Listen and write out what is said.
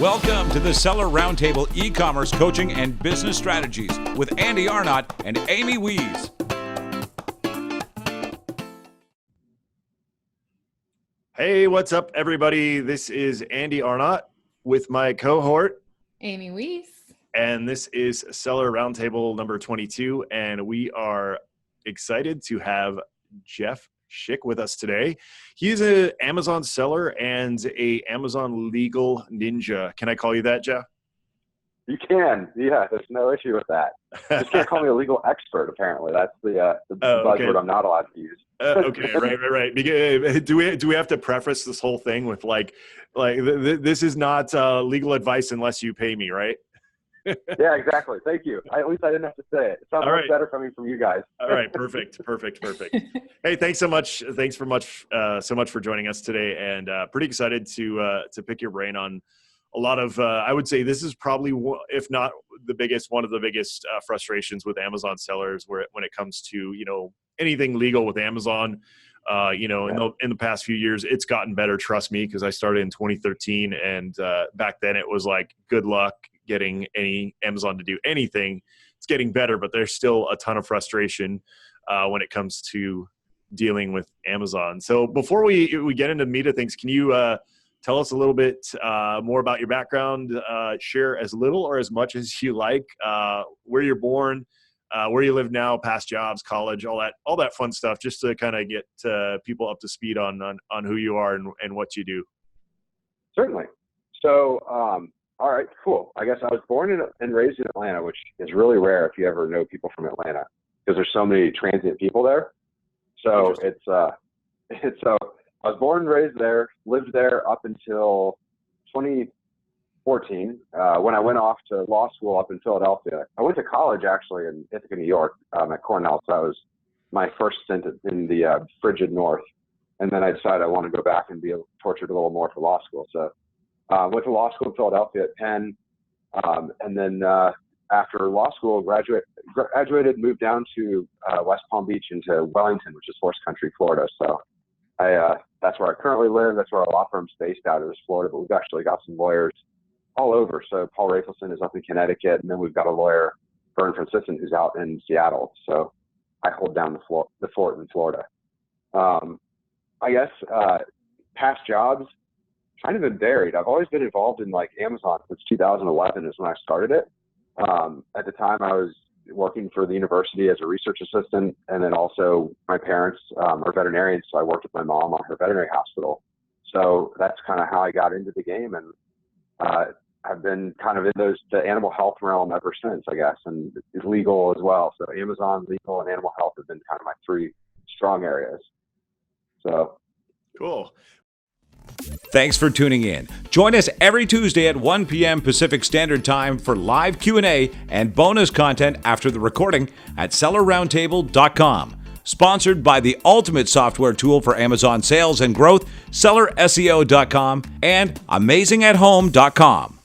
Welcome to the Seller Roundtable e-commerce coaching and business strategies with Andy Arnott and Amy Wees. Hey, what's up, everybody? This is Andy Arnott with my cohort, Amy Wees. And this is Seller Roundtable number 22, and we are excited to have Jeff Schick with us today. He's an Amazon seller and a Amazon legal ninja. Can I call you that, Jeff? You can. Yeah, there's no issue with that. Just can't call me a legal expert, apparently. That's the buzzword I'm not allowed to use. Okay, right. Because, do we have to preface this whole thing with like this is not legal advice unless you pay me, right? Yeah, exactly. Thank you. At least I didn't have to say it. It sounds much better coming from you guys. All right, perfect. Hey, thanks so much. Thanks so much for joining us today, and pretty excited to pick your brain on a lot of. I would say this is probably, if not one of the biggest frustrations with Amazon sellers, when it comes to anything legal with Amazon. In the past few years, it's gotten better. Trust me, because I started in 2013, and back then it was like good luck getting any Amazon to do anything. It's getting better, but there's still a ton of frustration when it comes to dealing with Amazon. So before we get into the meat of things, can you tell us a little bit more about your background? Share as little or as much as you like. Where you're born, where you live now, past jobs, college, all that fun stuff, just to kind of get people up to speed on who you are and what you do. Certainly. So, all right, cool. I guess I was born and raised in Atlanta, which is really rare if you ever know people from Atlanta, because there's so many transient people there. So so I was born and raised there, lived there up until 2014, when I went off to law school up in Philadelphia. I went to college actually in Ithaca, New York, at Cornell. So that was my first stint in the frigid north. And then I decided I want to go back and be tortured a little more for law school. So went to law school in Philadelphia at Penn, and then after law school, graduated, moved down to West Palm Beach into Wellington, which is horse country, Florida. So that's where I currently live. That's where our law firm's based out of, is Florida, but we've actually got some lawyers all over. So Paul Rafelson is up in Connecticut, and then we've got a lawyer, Vern Franciscan, who's out in Seattle. So I hold down the fort in Florida. I guess past jobs kind of been varied. I've always been involved in like Amazon since 2011 is when I started it. At the time I was working for the university as a research assistant, and then also my parents are veterinarians, so I worked with my mom on her veterinary hospital. So that's kind of how I got into the game, and I've been kind of in the animal health realm ever since, I guess, and it's legal as well. So Amazon, legal, and animal health have been kind of my three strong areas. So cool. Thanks for tuning in. Join us every Tuesday at 1 p.m. Pacific Standard Time for live Q&A and bonus content after the recording at SellerRoundtable.com. Sponsored by the ultimate software tool for Amazon sales and growth, SellerSEO.com and AmazingAtHome.com.